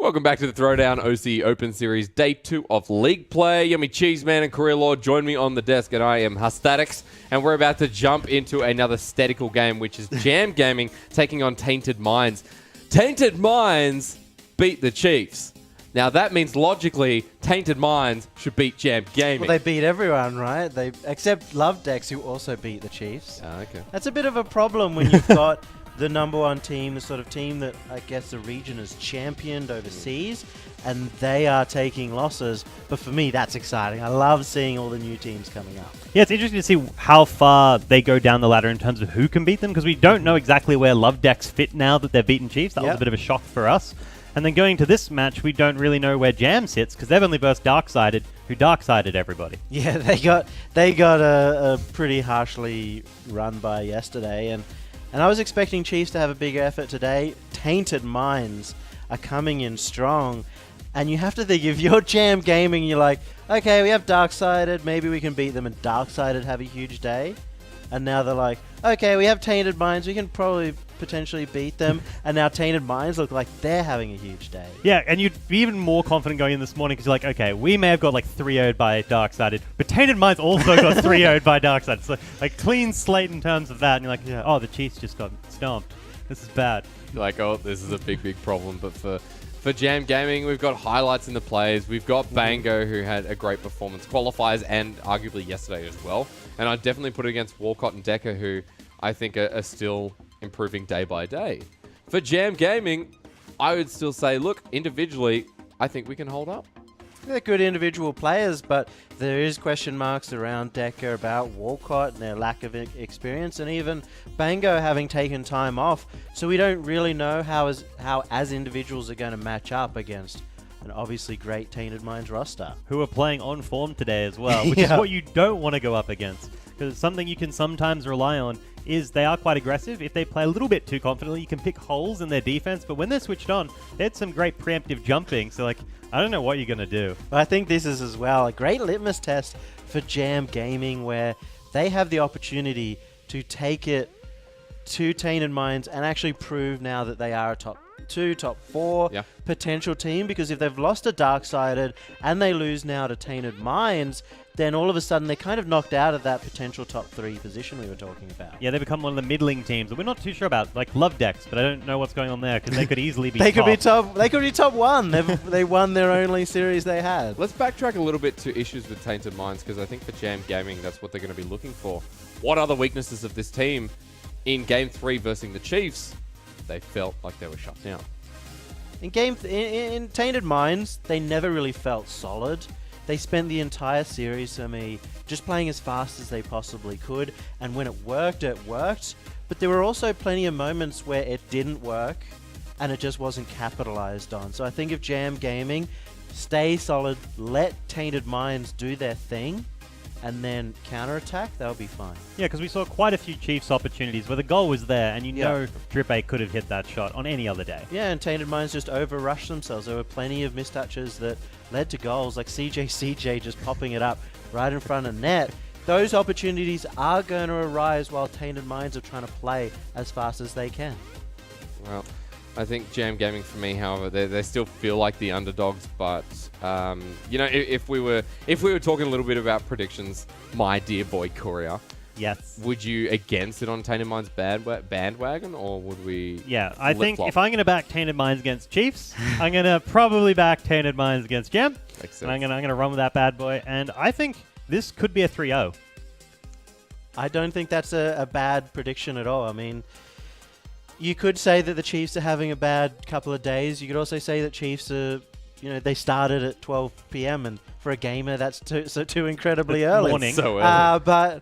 Welcome back to the Throwdown OCE Open Series, Day 2 of League Play. Yummy Cheeseman and Career Lord join me on the desk, and I am Hustatics, and we're about to jump into another statical game, which is Jam Gaming taking on Tainted Minds. Tainted Minds beat the Chiefs. Now, that means logically, Tainted Minds should beat Jam Gaming. Well, they beat everyone, right? Except Love Decks, who also beat the Chiefs. Okay. That's a bit of a problem when you've got the number one team, the sort of team that I guess the region has championed overseas, and they are taking losses. But for me, that's exciting. I love seeing all the new teams coming up. Yeah, it's interesting to see how far they go down the ladder in terms of who can beat them, because we don't know exactly where Love Decks fit now that they've beaten Chiefs. That was a bit of a shock for us. And then going to this match, we don't really know where Jam sits, because they've only versed Darksided, who Darksided everybody. Yeah, they got a pretty harshly run by yesterday, and I was expecting Chiefs to have a big effort today. Tainted Minds are coming in strong, and you have to think, if you're Jam Gaming, you're like, okay, we have Darksided, maybe we can beat them, and Darksided have a huge day. And now they're like, okay, we have Tainted Minds, we can probably potentially beat them. And now Tainted Minds look like they're having a huge day. Yeah, and you'd be even more confident going in this morning because you're like, okay, we may have got like 3-0'd by Darksided, but Tainted Minds also got 3-0'd by Darksided. So a clean slate in terms of that. And you're like, yeah, oh, the Chiefs just got stomped. This is bad. Like, oh, this is a big problem. But for Jam Gaming, we've got highlights in the plays. We've got Bango, who had a great performance, qualifiers, and arguably yesterday as well. And I'd definitely put it against Walcott and Decker, who I think are still improving day by day. For Jam Gaming, I would still say, look, individually, I think we can hold up. They're good individual players, but there is question marks around Decker about Walcott and their lack of experience, and even Bango having taken time off. So we don't really know how as individuals are going to match up against an obviously great Tainted Minds roster. Who are playing on form today as well, which is what you don't want to go up against. Because something you can sometimes rely on is they are quite aggressive. If they play a little bit too confidently, you can pick holes in their defense. But when they're switched on, they had some great preemptive jumping. So, like, I don't know what you're going to do. But I think this is as well a great litmus test for Jam Gaming, where they have the opportunity to take it to Tainted Minds and actually prove now that they are a top 2, top 4 potential team. Because if they've lost to Darksided and they lose now to Tainted Minds, then all of a sudden they're kind of knocked out of that potential top 3 position we were talking about. Yeah, they become one of the middling teams that we're not too sure about, like Love Decks, but I don't know what's going on there because they could easily be They could be top 1. They won their only series they had. Let's backtrack a little bit to issues with Tainted Minds, because I think for Jam Gaming, that's what they're going to be looking for. What are the weaknesses of this team? In Game 3 versus the Chiefs, they felt like they were shut down. In Tainted Minds, they never really felt solid. They spent the entire series for me just playing as fast as they possibly could, and when it worked, it worked. But there were also plenty of moments where it didn't work, and it just wasn't capitalized on. So I think if Jam Gaming stay solid, let Tainted Minds do their thing, and then counterattack, they'll be fine. Yeah, because we saw quite a few Chiefs opportunities where the goal was there, and you know Drip A could have hit that shot on any other day. Yeah, and Tainted Minds just overrushed themselves. There were plenty of mistouches that led to goals, like CJ just popping it up right in front of net. Those opportunities are going to arise while Tainted Minds are trying to play as fast as they can. Well, I think Jam Gaming for me, however, they still feel like the underdogs. But you know, if we were talking a little bit about predictions, my dear boy Courier, yes, would you again sit on Tainted Minds bandwagon, or would we? Yeah, I think if I'm going to back Tainted Minds against Chiefs, I'm going to probably back Tainted Minds against Jam. And I'm going to run with that bad boy, and I think this could be a 3-0. I don't think that's a bad prediction at all. I mean, you could say that the Chiefs are having a bad couple of days. You could also say that Chiefs are, they started at 12 p.m. and for a gamer, that's too incredibly early. Morning. So early.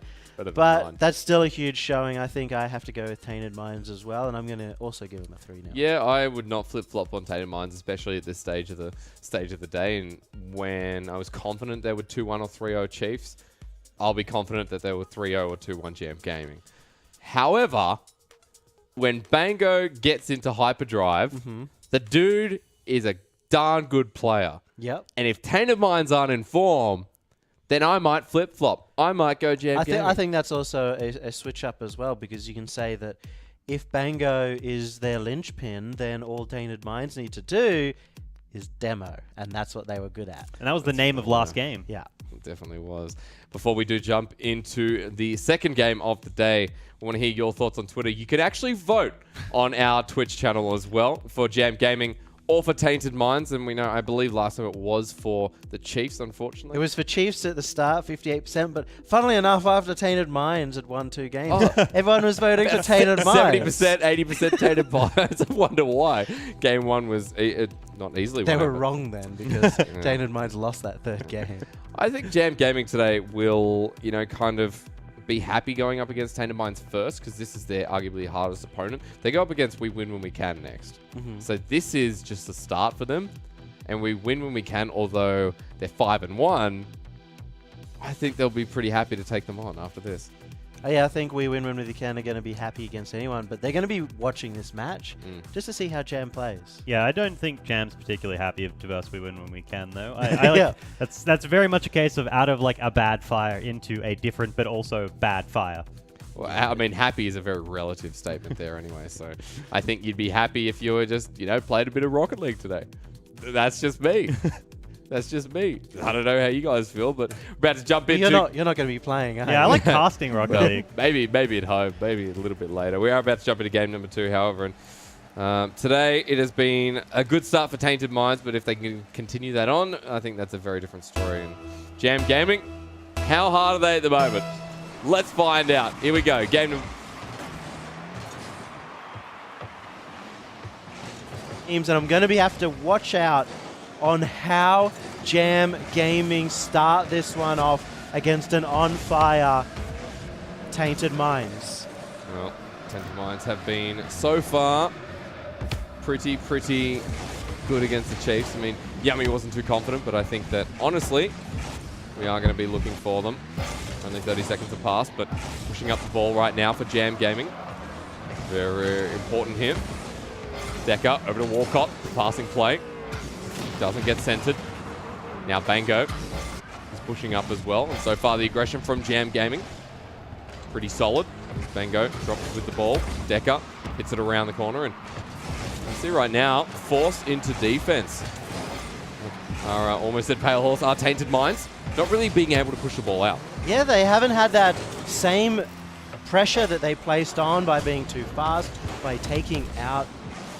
But that's still a huge showing. I think I have to go with Tainted Minds as well, and I'm going to also give them a 3 now. Yeah, I would not flip-flop on Tainted Minds, especially at this stage of the day. And when I was confident there were 2-1 or 3-0 Chiefs, I'll be confident that there were 3-0 or 2-1 Jam Gaming. However, when Bango gets into hyperdrive, the dude is a darn good player. Yep. And if Tainted Minds aren't in form, then I might flip-flop. I might go Jam Gaming. I think that's also a switch-up as well, because you can say that if Bango is their linchpin, then all Tainted Minds need to do is demo, and that's what they were good at. And that was the name of last game. Yeah. It definitely was. Before we do jump into the second game of the day, I want to hear your thoughts on Twitter. You can actually vote on our Twitch channel as well for Jam Gaming or for Tainted Minds. And we know, I believe last time it was for the Chiefs, unfortunately. It was for Chiefs at the start, 58%, but funnily enough, after Tainted Minds had won 2 games, everyone was voting for Tainted Minds. 70%, 80% Tainted Minds. I wonder why. Game 1 was not easily They won. were wrong then, because Tainted Minds lost that 3rd game. I think Jam Gaming today will, kind of be happy going up against Tainted Minds first, because this is their arguably hardest opponent. They go up against We Win When We Can next. So this is just the start for them, and We Win When We Can, although they're 5-1, I think they'll be pretty happy to take them on after this. Yeah, I think We Win When We Can are going to be happy against anyone, but they're going to be watching this match just to see how Jam plays. Yeah, I don't think Jam's particularly happy to verse We Win When We Can, though. I that's very much a case of out of like a bad fire into a different but also bad fire. Well, I mean, happy is a very relative statement there anyway, so I think you'd be happy if you were just, played a bit of Rocket League today. That's just me. That's just me. I don't know how you guys feel, but we're about to jump into... You're not going to be playing, are you? Yeah, I like casting Rocket League. Maybe at home, maybe a little bit later. We are about to jump into game number 2, however, and today it has been a good start for Tainted Minds, but if they can continue that on, I think that's a very different story. And Jam Gaming, how hard are they at the moment? Let's find out. Here we go. Game number... Teams, and I'm going to have to watch out on how Jam Gaming start this one off against an on-fire Tainted Minds. Well, Tainted Minds have been, so far, pretty good against the Chiefs. I mean, Yummy wasn't too confident, but I think that, honestly, we are going to be looking for them. Only 30 seconds have passed, but pushing up the ball right now for Jam Gaming. Very important here. Decker over to Walcott, passing play. Doesn't get centered. Now Bango is pushing up as well. And so far the aggression from Jam Gaming, pretty solid. Bango drops with the ball. Decker hits it around the corner. And you see right now, forced into defense. Almost at Pale Horse, are Tainted Minds. Not really being able to push the ball out. Yeah, they haven't had that same pressure that they placed on by being too fast, by taking out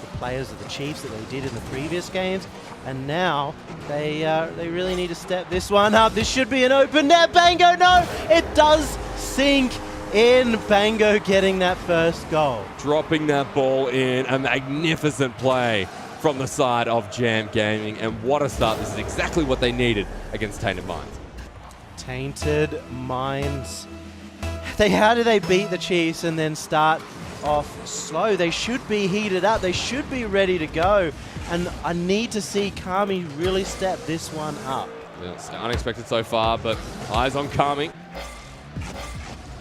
the players of the Chiefs that they did in the previous games. And now they really need to step this one up. This should be an open net. Bango, no! It does sink in. Bango getting that first goal. Dropping that ball in. A magnificent play from the side of Jam Gaming. And what a start. This is exactly what they needed against Tainted Minds. Tainted Minds. How do they beat the Chiefs and then start off slow? They should be heated up. They should be ready to go. And I need to see Kami really step this one up. Yeah, it's unexpected so far, but eyes on Kami.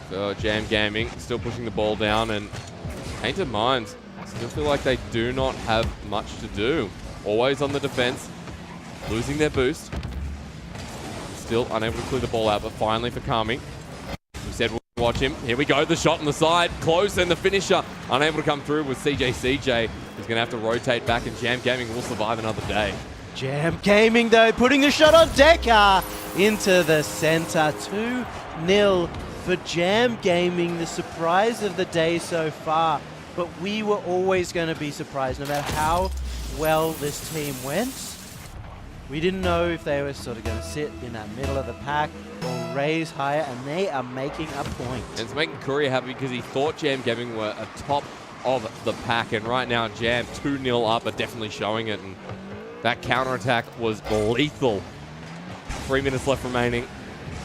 So Jam Gaming still pushing the ball down, and Tainted Minds still feel like they do not have much to do. Always on the defense, losing their boost. Still unable to clear the ball out, but finally for Kami. We said we'll watch him. Here we go, the shot on the side. Close, and the finisher unable to come through with CJ. He's going to have to rotate back, and Jam Gaming will survive another day. Jam Gaming, though, putting the shot on Decker into the center. 2-0 for Jam Gaming, the surprise of the day so far. But we were always going to be surprised, no matter how well this team went. We didn't know if they were sort of going to sit in that middle of the pack or raise higher, and they are making a point. And it's making Courier happy because he thought Jam Gaming were atop of the pack, and right now Jam 2-0 up are definitely showing it, and that counterattack was lethal. 3 minutes left remaining,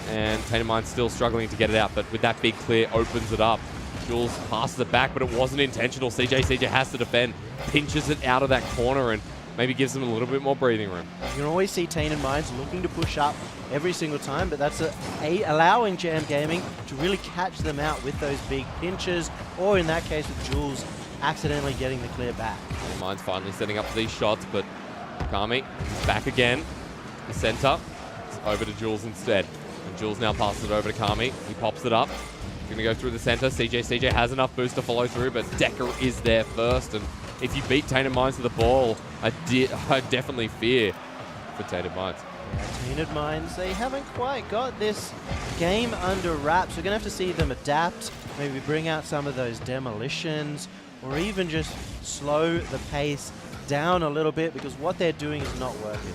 and Tainted Minds still struggling to get it out, but with that big clear opens it up. Jules passes it back, but it wasn't intentional. CJ has to defend, pinches it out of that corner, and maybe gives them a little bit more breathing room. You can always see Tainted Minds looking to push up every single time, but that's allowing Jam Gaming to really catch them out with those big pinches, or in that case with Jules accidentally getting the clear back. Tainted Minds finally setting up these shots, but Kami back again. The center. It's over to Jules instead. And Jules now passes it over to Kami. He pops it up. He's going to go through the center. CJ has enough boost to follow through, but Decker is there first, and if you beat Tainted Minds to the ball, I definitely fear for Tainted Minds. Yeah, Tainted Minds, they haven't quite got this game under wraps. We're going to have to see them adapt, maybe bring out some of those demolitions, or even just slow the pace down a little bit, because what they're doing is not working.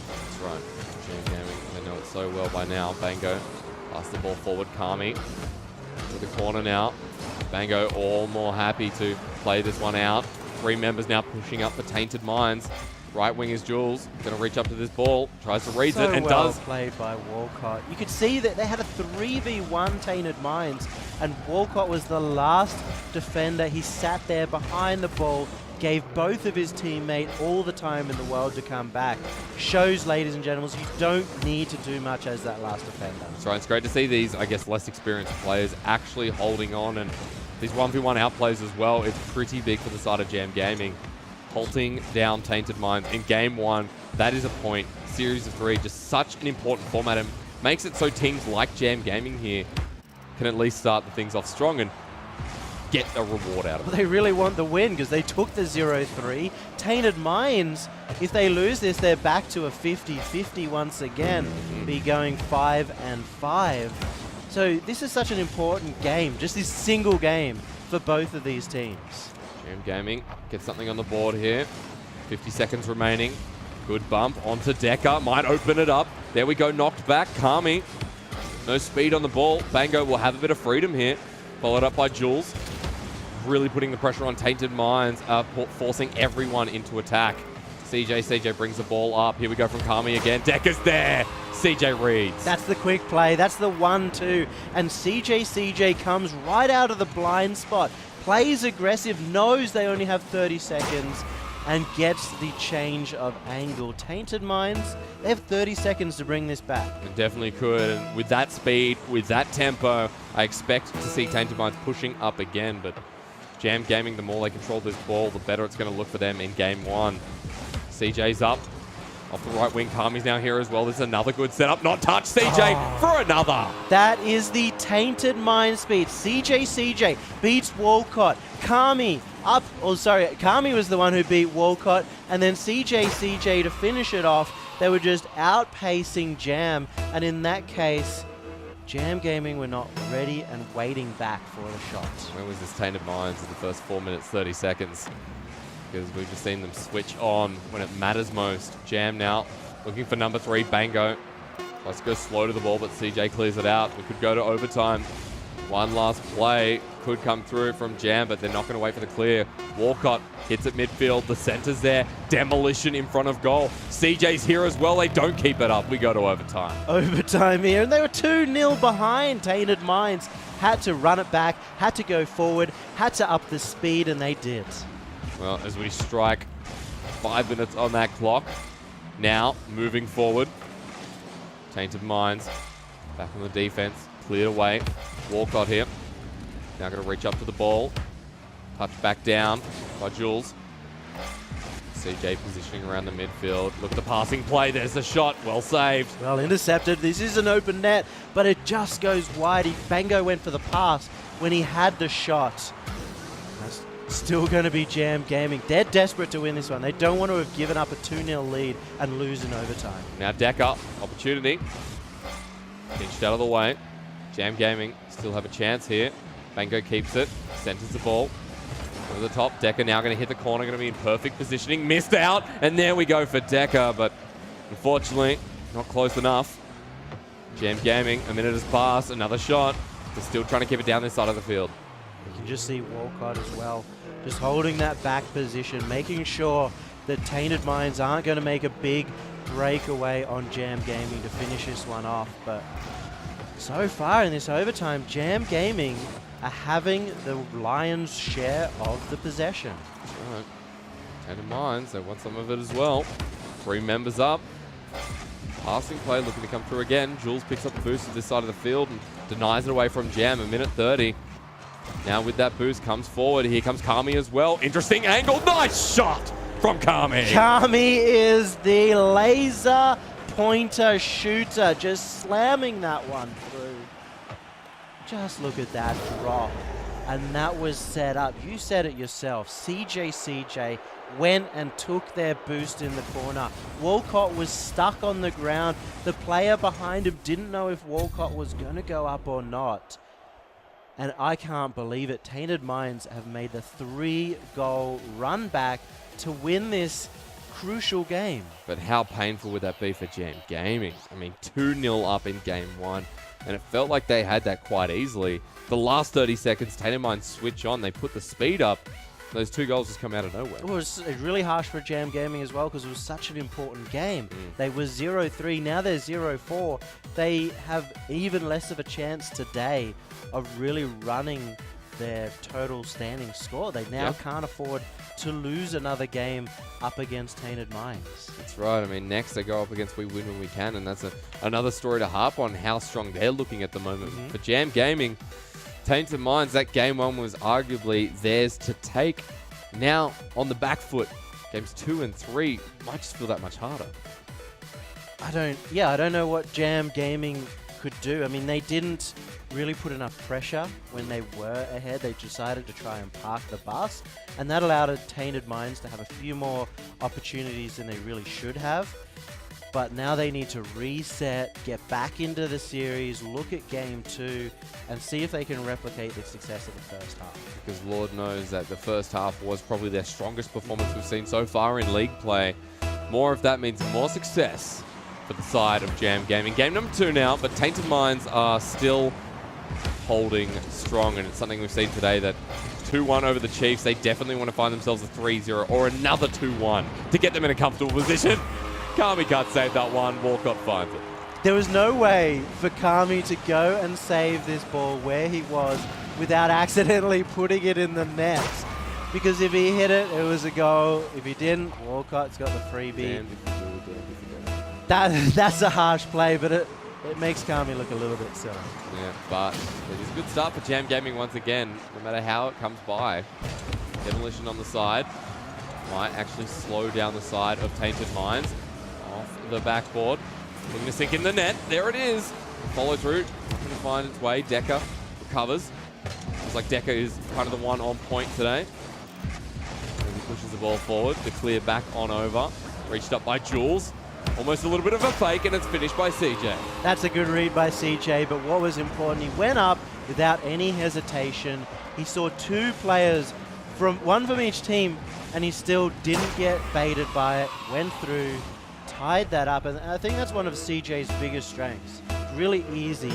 That's right. Jam Gaming, they know it so well by now. Bango, pass the ball forward. Kami to the corner now. Bango all more happy to play this one out. 3 members now pushing up for Tainted Minds. Right wing is Jules, going to reach up to this ball, tries to read it, and well does. Played by Walcott. You could see that they had a 3v1 Tainted Minds, and Walcott was the last defender. He sat there behind the ball, gave both of his teammate all the time in the world to come back. Shows, ladies and gentlemen, you don't need to do much as that last defender. That's right. It's great to see these, I guess, less experienced players actually holding on, and these 1v1 outplays as well. It's pretty big for the side of Jam Gaming. Halting down Tainted Minds in game 1. That is a point. Series of 3, just such an important format, and makes it so teams like Jam Gaming here can at least start the things off strong and get a reward out of it. They really want the win because they took the 0-3. Tainted Minds, if they lose this, they're back to a 50-50 once again. Be going 5-5. So this is such an important game, just this single game for both of these teams. Jam Gaming gets something on the board here. 50 seconds remaining. Good bump onto Decker. Might open it up. There we go. Knocked back. Kami. No speed on the ball. Bango will have a bit of freedom here. Followed up by Jules. Really putting the pressure on Tainted Minds. Forcing everyone into attack. CJ brings the ball up. Here we go from Kami again. Decker's there. CJ reads. That's the quick play. That's the 1-2. And CJ comes right out of the blind spot. Plays aggressive, knows they only have 30 seconds, and gets the change of angle. Tainted Minds, they have 30 seconds to bring this back. It definitely could. And with that speed, with that tempo, I expect to see Tainted Minds pushing up again. But Jam Gaming, the more they control this ball, the better it's going to look for them in game 1. CJ's up. Off the right wing, Kami's now here as well. This is another good setup. Not touched. CJ for another. That is the Tainted Mind speed. CJ beats Walcott. Kami up. Oh, sorry. Kami was the one who beat Walcott. And then CJ to finish it off. They were just outpacing Jam. And in that case, Jam Gaming were not ready and waiting back for the shots. Where was this Tainted Minds in the first 4 minutes, 30 seconds? Because we've just seen them switch on when it matters most. Jam now looking for number 3, Bango. Tries to go slow to the ball, but CJ clears it out. We could go to overtime. One last play could come through from Jam, but they're not going to wait for the clear. Walcott hits at midfield. The center's there. Demolition in front of goal. CJ's here as well. They don't keep it up. We go to overtime. Overtime here, and they were 2-0 behind. Tainted Minds had to run it back, had to go forward, had to up the speed, and they did. Well, as we strike 5 minutes on that clock. Now, moving forward. Tainted Minds back on the defense. Cleared away. Walcott here. Now going to reach up to the ball. Touch back down by Jules. CJ positioning around the midfield. Look at the passing play. There's the shot. Well saved. Well intercepted. This is an open net, but it just goes wide. Bango went for the pass when he had the shot. That's still going to be Jam Gaming. They're desperate to win this one. They don't want to have given up a 2-0 lead and lose in overtime. Now Decker, opportunity. Pinched out of the way. Jam Gaming still have a chance here. Bango keeps it. Centers the ball. Over the top. Decker now going to hit the corner. Going to be in perfect positioning. Missed out. And there we go for Decker. But unfortunately, not close enough. Jam Gaming, a minute has passed. Another shot. They're still trying to keep it down this side of the field. You can just see Walcott as well. Just holding that back position. Making sure that Tainted Minds aren't going to make a big breakaway on Jam Gaming to finish this one off. But so far in this overtime, Jam Gaming are having the lion's share of the possession. That's right. Tainted Minds, they want some of it as well. 3 members up. Passing play looking to come through again. Jules picks up the boost to this side of the field and denies it away from Jam. A minute 30. Now with that boost comes forward. Here comes Kami as well. Interesting angle. Nice shot from Kami. Kami is the laser pointer shooter, just slamming that one through. Just look at that drop. and that was set up. You said it yourself. CJ went and took their boost in the corner. Walcott was stuck on the ground. The player behind him didn't know if Walcott was going to go up or not. And I can't believe it. Tainted Minds have made the 3-goal run back to win this crucial game. But how painful would that be for Jam Gaming? I mean, 2-0 up in game 1, and it felt like they had that quite easily. The last 30 seconds, Tainted Minds switch on. They put the speed up. Those 2 goals just come out of nowhere. It was really harsh for Jam Gaming as well because it was such an important game. They were 0-3, now they're 0-4. They have even less of a chance today of really running their total standing score. They now can't afford to lose another game up against Tainted Minds. That's right. I mean, next they go up against We Win When We Can, and that's another story to harp on how strong they're looking at the moment. For Jam Gaming, Tainted Minds, that game 1 was arguably theirs to take. Now, on the back foot, games 2 and 3 might just feel that much harder. I don't know what Jam Gaming could do. I mean, they didn't really put enough pressure when they were ahead. They decided to try and park the bus, and that allowed Tainted Minds to have a few more opportunities than they really should have. But now they need to reset, get back into the series, look at game 2, and see if they can replicate the success of the first half. Because Lord knows that the first half was probably their strongest performance we've seen so far in league play. More of that means more success for the side of Jam Gaming. Game number 2 now, but Tainted Minds are still holding strong, and it's something we've seen today that 2-1 over the Chiefs. They definitely want to find themselves a 3-0 or another 2-1 to get them in a comfortable position. Kami can't save that one. Walcott finds it. There was no way for Kami to go and save this ball where he was without accidentally putting it in the net. Because if he hit it, it was a goal. If he didn't, Walcott's got the freebie. That's a harsh play, but it makes Kami look a little bit silly. Yeah, but it is a good start for Jam Gaming once again, no matter how it comes by. Demolition on the side. Might actually slow down the side of Tainted Minds. Off the backboard. Looking to sink in the net. There it is. Follow through. Going to find its way. Decker recovers. Looks like Decker is kind of the one on point today. As he pushes the ball forward to clear back on over. Reached up by Jules. Almost a little bit of a fake, and it's finished by CJ. That's a good read by CJ, but what was important, he went up without any hesitation. He saw 2 players, one from each team, and he still didn't get baited by it, went through, tied that up, and I think that's one of CJ's biggest strengths. Really easy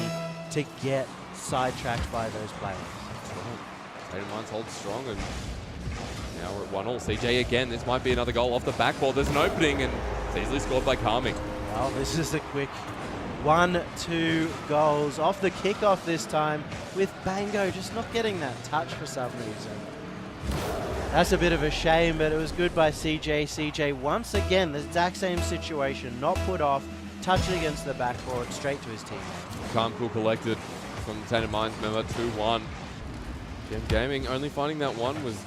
to get sidetracked by those players. Tainted Minds hold strong, and now we're at 1-1. CJ again, this might be another goal off the backboard. There's an opening, and it's easily scored by Kami. Well, this is a quick 1-2 goals off the kickoff this time, with Bango just not getting that touch for some reason. That's a bit of a shame, but it was good by CJ. CJ, once again, the exact same situation, not put off, touching against the backboard, straight to his teammate. Calm, cool, collected from the Tainted Minds member, 2-1. Jam Gaming only finding that one was,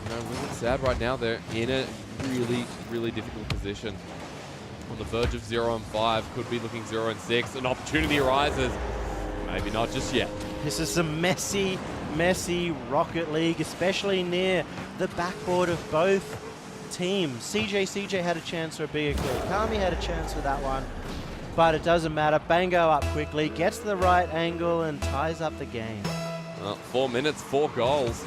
a little bit sad right now. They're in a really, really difficult position. On the verge of 0-5, could be looking 0-6. An opportunity arises. Maybe not just yet. This is some messy Rocket League, especially near the backboard of both teams. CJ had a chance for a bigger kill. Kami had a chance for that one, but it doesn't matter. Bango up quickly, gets the right angle, and ties up the game. Well, 4 minutes, 4 goals.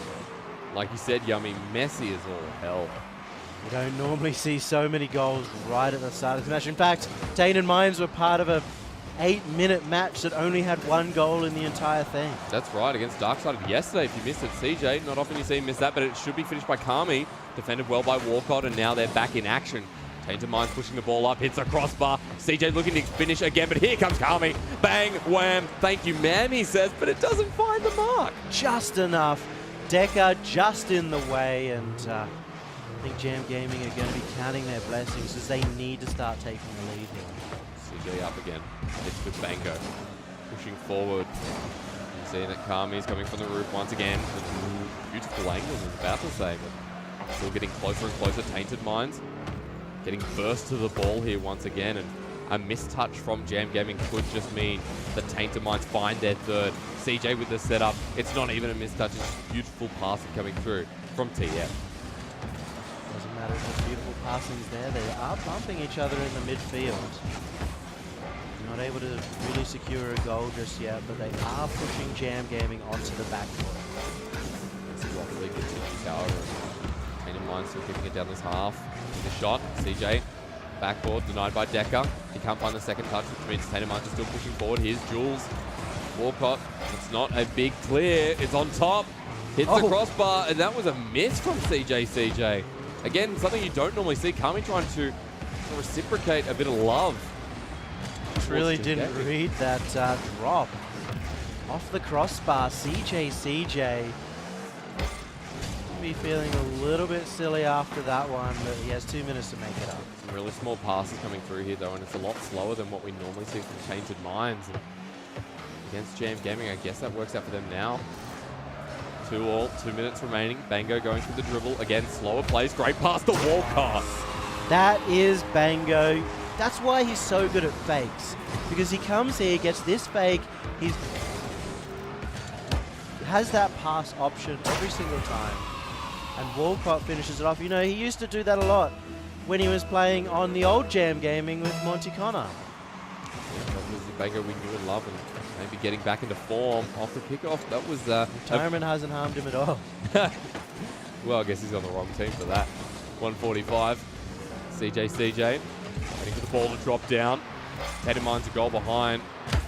Like you said, Yummy, messy as all hell. You don't normally see so many goals right at the start of the match. In fact, Tainted Minds were part of a 8-minute match that only had 1 goal in the entire thing. That's right, against Darksided yesterday. If you missed it, CJ, not often you see him miss that, but it should be finished by Kami. Defended well by Walcott, and now they're back in action. Tainted Minds pushing the ball up, hits a crossbar. CJ looking to finish again, but here comes Kami. Bang, wham, thank you, ma'am, he says, but it doesn't find the mark. Just enough. Decker just in the way, and I think Jam Gaming are going to be counting their blessings as they need to start taking the lead here. CJ up again. It's with Bango. Pushing forward. You see that Kami's coming from the roof once again. Beautiful angle, I was about to say, but still getting closer and closer. Tainted Minds getting burst to the ball here once again, and a mistouch from Jam Gaming could just mean that Tainted Minds find their third. CJ with the setup. It's not even a mistouch. It's just beautiful passing coming through from TF. Doesn't matter if the beautiful passing's there. They are bumping each other in the midfield. Not able to really secure a goal just yet, but they are pushing Jam Gaming onto the backcourt. It's a Rocket League with Tower. Tainted Minds still keeping it down this half. The shot, CJ. Backboard denied by Decker. He can't find the second touch, which means Tainted Minds are still pushing forward. Here's Jules. Walcott. It's not a big clear. It's on top. Hits the crossbar, and that was a miss from CJ. Again, something you don't normally see. Kami trying to reciprocate a bit of love. Really didn't read that drop. Off the crossbar, CJ. Be feeling a little bit silly after that one, but he has 2 minutes to make it up. Some really small passes coming through here, though, and it's a lot slower than what we normally see from Tainted Minds. And against Jam Gaming, I guess that works out for them now. 2-all, 2 minutes remaining. Bango going through the dribble. Again, slower plays. Great pass to Walcott. That is Bango. That's why he's so good at fakes. Because he comes here, gets this fake, he has that pass option every single time. And Walcott finishes it off. You know, he used to do that a lot when he was playing on the old Jam Gaming with Monty Connor. Yeah, that was the Bango we knew and loved, and maybe getting back into form off the kickoff. That was retirement hasn't harmed him at all. Well, I guess he's on the wrong team for that. 145. CJ. Waiting for the ball to drop down. Tainted Minds a goal behind.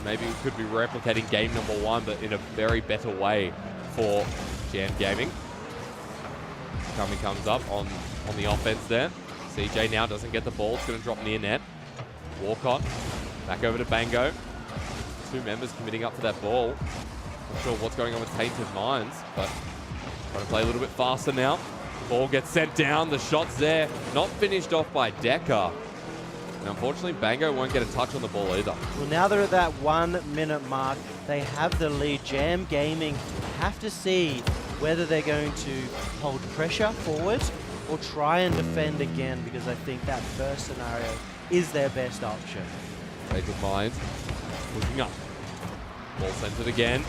Maybe we could be replicating game number 1, but in a very better way for Jam Gaming. Kami comes up on the offense there. CJ now doesn't get the ball. It's going to drop near net. Walcott back over to Bango. 2 members committing up for that ball. Not sure what's going on with Tainted Minds, but trying to play a little bit faster now. Ball gets sent down. The shot's there. Not finished off by Decker. And unfortunately, Bango won't get a touch on the ball either. Well, now they're at that 1 minute mark. They have the lead. Jam Gaming have to see whether they're going to hold pressure forward or try and defend again, because I think that first scenario is their best option. Tainted Minds pushing up. Ball sent it again.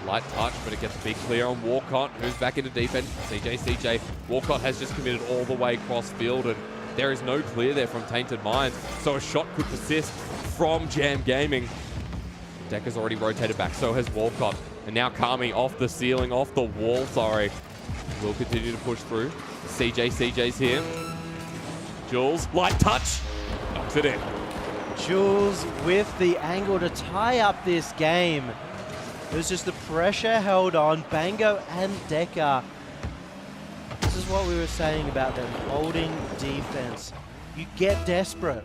Light touch, but it gets a big clear on Walcott, who's back into defense. CJ. Walcott has just committed all the way cross field, and there is no clear there from Tainted Minds, so a shot could persist from Jam Gaming. Decker's already rotated back, so has Walcott. And now Kami off the ceiling, off the wall, sorry. Will continue to push through. CJ's here. Jules, light touch, knocks it in. Jules with the angle to tie up this game. It was just the pressure held on. Bango and Decker. This is what we were saying about them holding defense. You get desperate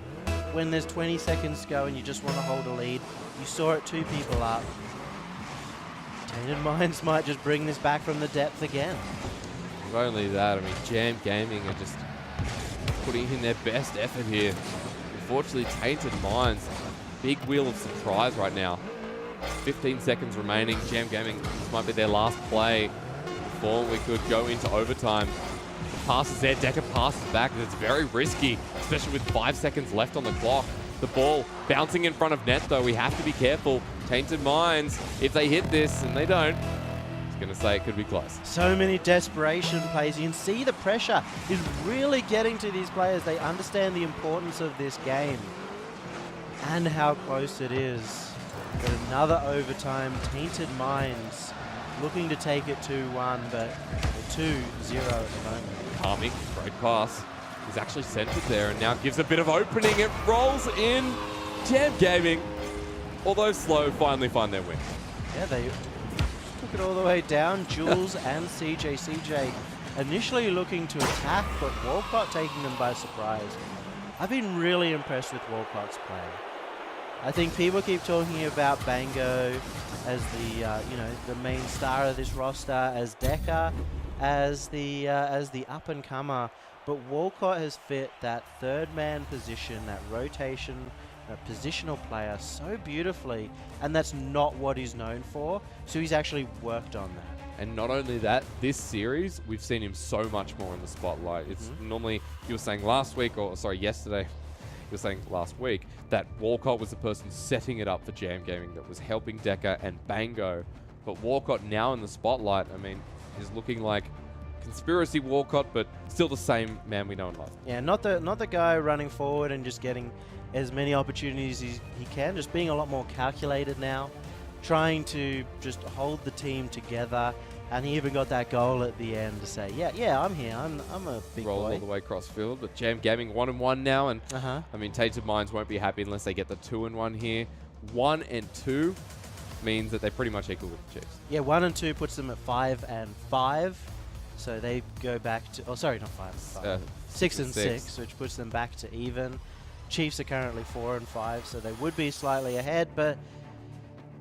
when there's 20 seconds to go and you just want to hold a lead. You saw it 2 people up. Tainted Minds might just bring this back from the depth again. Not only that, I mean, Jam Gaming are just putting in their best effort here. Unfortunately, Tainted Minds, big wheel of surprise right now. 15 seconds remaining. Jam Gaming, this might be their last play before we could go into overtime. The pass is there. Decker passes back. It's very risky, especially with 5 seconds left on the clock. The ball bouncing in front of net, though. We have to be careful. Tainted Minds, if they hit this, and they don't, I was going to say it could be close. So many desperation plays. You can see the pressure is really getting to these players. They understand the importance of this game and how close it is. But another overtime. Tainted Minds looking to take it 2-1, but 2-0 at the moment. Kami, great pass. He's actually centered there and now gives a bit of opening. It rolls in. Jam Gaming, although slow, finally find their win. Yeah, they took it all the way down. Jules and CJ initially looking to attack, but Walcott taking them by surprise. I've been really impressed with Walcott's play. I think people keep talking about Bango as the the main star of this roster, as Decker, as the up and comer, but Walcott has fit that third man position, that rotation, that positional player so beautifully, and that's not what he's known for. So he's actually worked on that. And not only that, this series we've seen him so much more in the spotlight. It's normally, you were saying yesterday. You were saying last week that Walcott was the person setting it up for Jam Gaming, that was helping Decker and Bango But Walcott now in the spotlight, I mean, is looking like conspiracy Walcott, but still the same man we know and love. Yeah, not the guy running forward and just getting as many opportunities as he can, just being a lot more calculated now, trying to just hold the team together. And he even got that goal at the end to say, yeah, I'm here. I'm a big Rolls boy. all the way across field, but Jam Gaming 1-1 now, and Uh-huh. I mean, Tainted Minds won't be happy unless they get the 2-1 here. 1 and 2 means that they're pretty much equal with the Chiefs. Yeah, 1 and 2 puts them at 5 and 5. So they go back to, oh sorry, not 5 and 5. 6 and 6, which puts them back to even. Chiefs are currently 4 and 5, so they would be slightly ahead, but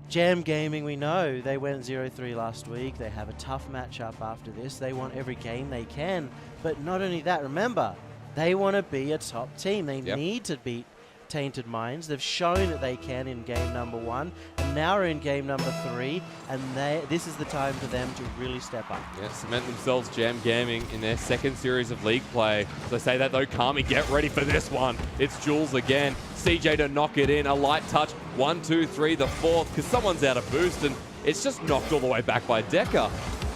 Jam Gaming, we know, they went 0-3 last week. They have a tough matchup after this. They want every game they can. But not only that, remember, they want to be a top team. They need to beat Tainted Minds. They've shown that they can in game number 1, and now we're in game number 3, and this is the time for them to really step up. Yeah, cement themselves, Jam Gaming, in their second series of league play. As I say that though, Kami, get ready for this one. It's Jules again. CJ to knock it in. A light touch. 1, 2, 3, the fourth, because someone's out of boost, and it's just knocked all the way back by Decker.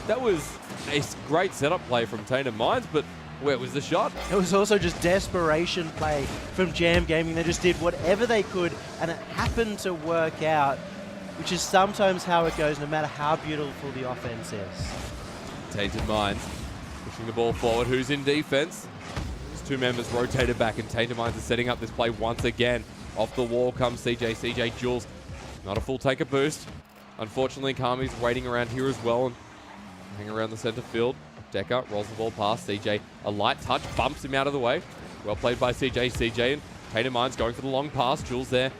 That was a great setup play from Tainted Minds, but where was the shot? It was also just desperation play from Jam Gaming. They just did whatever they could, and it happened to work out, which is sometimes how it goes, no matter how beautiful the offense is. Tainted Minds pushing the ball forward. Who's in defense? There's two members rotated back, and Tainted Minds is setting up this play once again. Off the wall comes CJ. CJ Jules, not a full take of boost. Unfortunately, Kami's waiting around here as well and hang around the center field. Decker rolls the ball past CJ. A light touch bumps him out of the way. Well played by CJ. CJ and Tainted Minds going for the long pass. Jules there.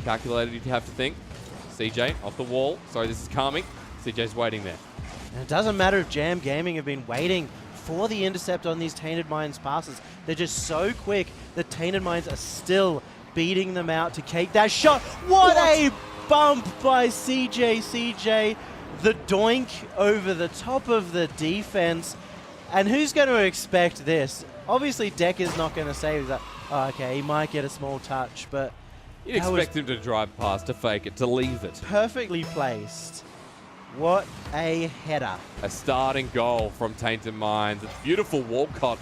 Calculated, you'd have to think. CJ off the wall. Sorry, this is Kami. CJ's waiting there. And it doesn't matter if Jam Gaming have been waiting for the intercept on these Tainted Minds passes. They're just so quick that Tainted Minds are still beating them out to cake that shot. What a bump by CJ. CJ, the doink over the top of the defense. And who's going to expect this? Obviously, Decker's not going to say, he's like, oh, okay, he might get a small touch, but You'd expect him to drive past, to fake it, to leave it. perfectly placed. What a header. A starting goal from Tainted Minds. It's beautiful Walcott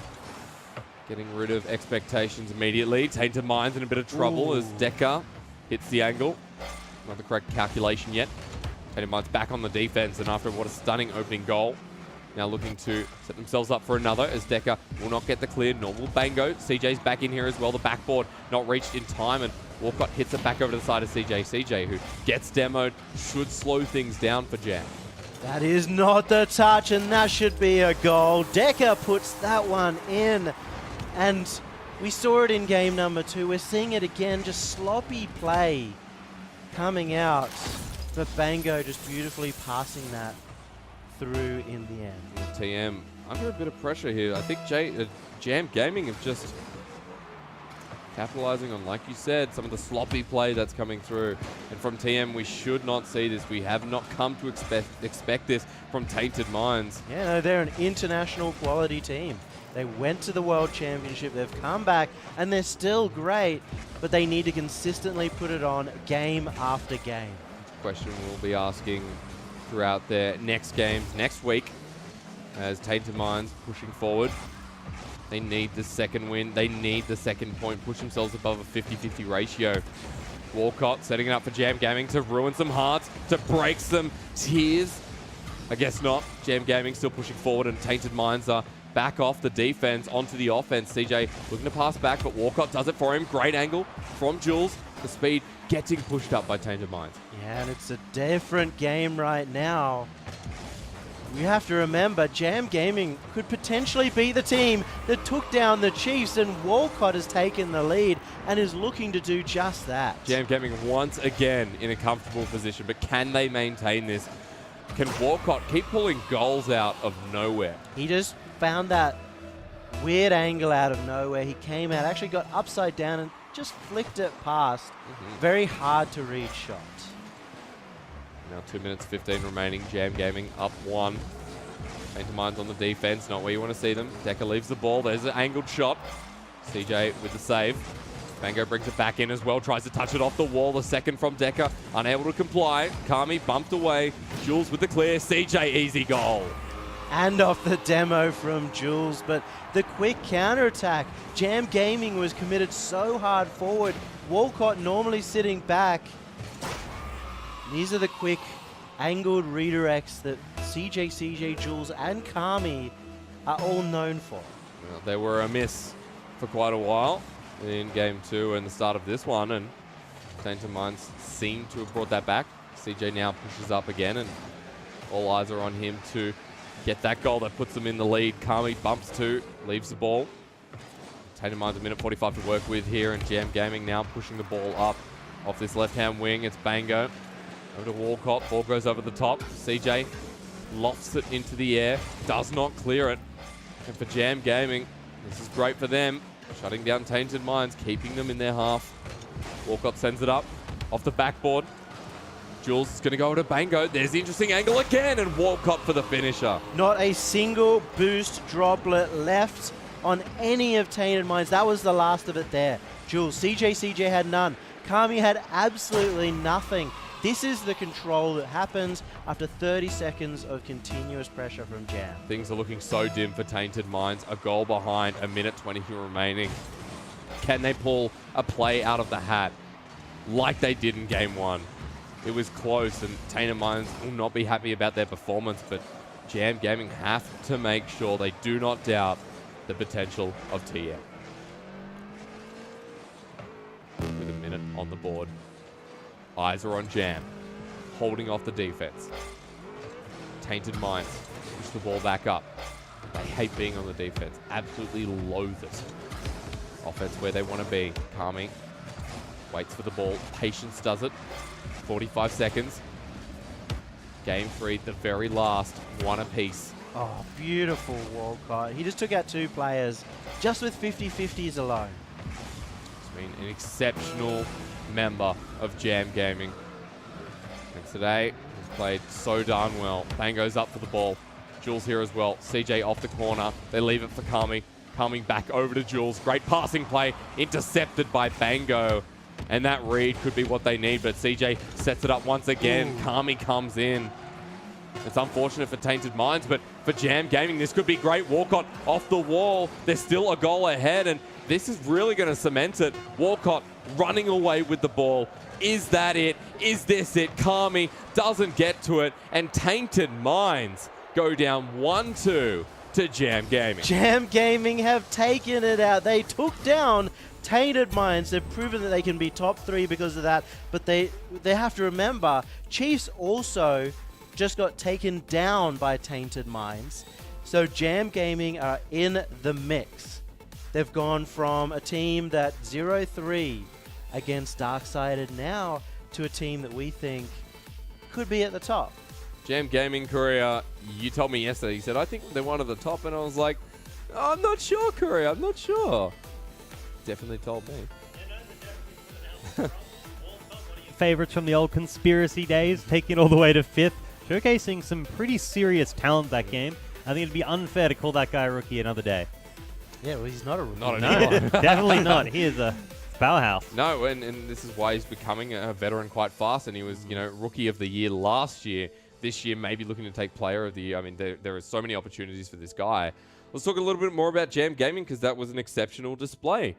getting rid of expectations immediately. Tainted Minds in a bit of trouble as Decker hits the angle. Not the correct calculation yet. Tainted Minds back on the defense, and after what a stunning opening goal, now looking to set themselves up for another as Decker will not get the clear. Normal bango. CJ's back in here as well. The backboard not reached in time, and Walcott hits it back over to the side of CJ. CJ, who gets demoed, should slow things down for Jam. That is not the touch, and that should be a goal. Decker puts that one in, and we saw it in game number 2. We're seeing it again, just sloppy play coming out, but Bango just beautifully passing that through in the end. TM under a bit of pressure here. I think Jam Gaming have just capitalizing on, like you said, some of the sloppy play that's coming through. And from TM, we should not see this. We have not come to expect this from Tainted Minds. Yeah, no, they're an international quality team. They went to the World Championship, they've come back, and they're still great, but they need to consistently put it on game after game. Question we'll be asking throughout their next games next week as Tainted Minds pushing forward. They need the second win. They need the second point. Push themselves above a 50-50 ratio. Walcott setting it up for Jam Gaming to ruin some hearts, to break some tears. I guess not. Jam Gaming still pushing forward, and Tainted Minds are back off the defense onto the offense. CJ looking to pass back, but Walcott does it for him. Great angle from Jules. The speed getting pushed up by Tainted Minds. Yeah, and it's a different game right now. You have to remember, Jam Gaming could potentially be the team that took down the Chiefs, and Walcott has taken the lead and is looking to do just that. Jam Gaming once again in a comfortable position, but can they maintain this? Can Walcott keep pulling goals out of nowhere? He just found that weird angle out of nowhere. He came out, actually got upside down and just flicked it past. Very hard to read shot. Now 2 minutes 15 remaining. Jam Gaming up 1. Tainted Minds on the defense, not where you want to see them. Decker leaves the ball. There's an angled shot. CJ with the save. Bango brings it back in as well, tries to touch it off the wall. The second from Decker, unable to comply. Kami bumped away. Jules with the clear. CJ, easy goal. And off the demo from Jules, but the quick counterattack. Jam Gaming was committed so hard forward. Walcott normally sitting back. These are the quick angled redirects that CJ, Jules, and Kami are all known for. Well, they were a miss for quite a while in game 2 and the start of this one, and Tainted Minds seem to have brought that back. CJ now pushes up again, and all eyes are on him to get that goal that puts them in the lead. Kami bumps 2, leaves the ball. Tainted Minds a minute 45 to work with here, and Jam Gaming now pushing the ball up off this left-hand wing. It's Bango. Over to Walcott. Ball goes over the top. CJ lofts it into the air. Does not clear it. And for Jam Gaming, this is great for them. Shutting down Tainted Minds, keeping them in their half. Walcott sends it up off the backboard. Jules is going to go to Bango. There's the interesting angle again, and Walcott for the finisher. Not a single boost droplet left on any of Tainted Minds. That was the last of it there. Jules, CJ had none. Kami had absolutely nothing. This is the control that happens after 30 seconds of continuous pressure from Jam. Things are looking so dim for Tainted Minds. A goal behind, a minute 20 remaining. Can they pull a play out of the hat like they did in game 1? It was close, and Tainted Minds will not be happy about their performance, but Jam Gaming have to make sure they do not doubt the potential of TM. With a minute on the board. Eyes are on Jam, holding off the defense. Tainted Minds push the ball back up. They hate being on the defense, absolutely loathe it. Offense where they want to be. Kami waits for the ball. Patience does it. 45 seconds. Game 3, the very last, one apiece. Oh, beautiful Walcott. He just took out 2 players just with 50-50s alone. It's been an exceptional member of Jam Gaming. And today, he's played so darn well. Bango's up for the ball. Jules here as well. CJ off the corner. They leave it for Kami. Coming back over to Jules. Great passing play. Intercepted by Bango. And that read could be what they need, but CJ sets it up once again. Ooh. Kami comes in. It's unfortunate for Tainted Minds, but for Jam Gaming, this could be great. Walcott off the wall. There's still a goal ahead, and this is really going to cement it. Walcott running away with the ball. Is that it? Is this it? Kami doesn't get to it, and Tainted Minds go down 1-2 to Jam Gaming. Jam Gaming have taken it out. They took down Tainted Minds. They've proven that they can be top 3 because of that, but they have to remember, Chiefs also just got taken down by Tainted Minds. So Jam Gaming are in the mix. They've gone from a team that 0-3 against Darksided now to a team that we think could be at the top. Jam Gaming Korea, you told me yesterday, you said, I think they're one of the top, and I was like, oh, I'm not sure, Korea, I'm not sure. Definitely told me. Favorites from the old conspiracy days, taking it all the way to 5th, showcasing some pretty serious talent that game. I think it'd be unfair to call that guy a rookie another day. Yeah, well, he's not a rookie. Not anymore. No, definitely not. He is a powerhouse. No, and this is why he's becoming a veteran quite fast, and he was, Rookie of the Year last year. This year, maybe looking to take Player of the Year. I mean, there are so many opportunities for this guy. Let's talk a little bit more about Jam Gaming, because that was an exceptional display.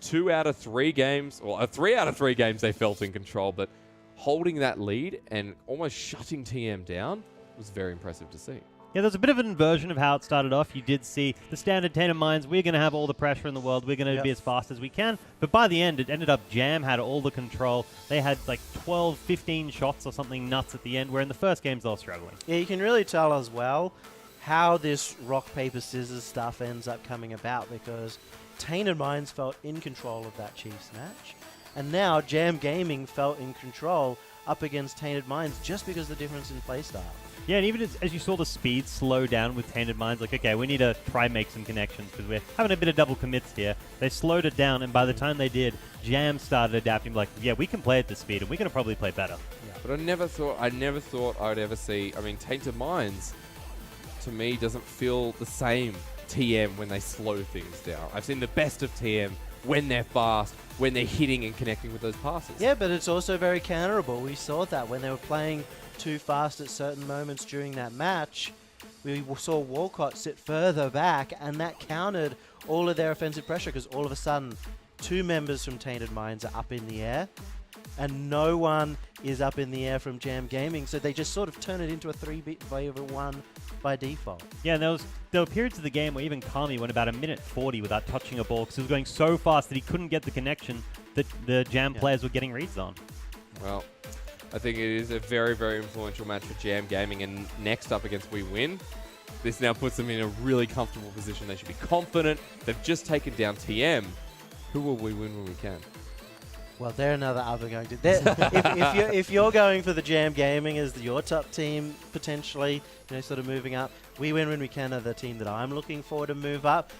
2 out of 3 games, or 3 out of 3 games they felt in control, but holding that lead and almost shutting TM down was very impressive to see. Yeah, there's a bit of an inversion of how it started off. You did see the standard Tainted Minds, we're going to have all the pressure in the world, we're going to be as fast as we can, but by the end, it ended up Jam had all the control. They had like 12, 15 shots or something nuts at the end, where in the first games they were struggling. Yeah, you can really tell as well how this rock, paper, scissors stuff ends up coming about, because Tainted Minds felt in control of that Chiefs match, and now Jam Gaming felt in control up against Tainted Minds just because of the difference in playstyle. Yeah, and even as you saw the speed slow down with Tainted Minds, like, okay, we need to try and make some connections because we're having a bit of double commits here. They slowed it down, and by the time they did, Jam started adapting, like, yeah, we can play at this speed, and we're going to probably play better. Yeah. But I never thought I would ever see, Tainted Minds, to me, doesn't feel the same TM when they slow things down. I've seen the best of TM when they're fast, when they're hitting and connecting with those passes. Yeah, but it's also very counterable. We saw that when they were playing too fast at certain moments during that match. We saw Walcott sit further back, and that countered all of their offensive pressure because all of a sudden, 2 members from Tainted Minds are up in the air, and no one is up in the air from Jam Gaming, so they just sort of turn it into a 3v1 by default. Yeah, and there were periods of the game where even Kami went about a minute 40 without touching a ball because he was going so fast that he couldn't get the connection that the Jam players were getting reads on. Well, I think it is a very, very influential match for Jam Gaming, and next up against We Win, this now puts them in a really comfortable position. They should be confident. They've just taken down TM. Who will We Win when we can? Well, they're another up-and-going team. If you're going for the Jam Gaming as your top team, potentially, sort of moving up, We Win When We Can are the team that I'm looking for to move up.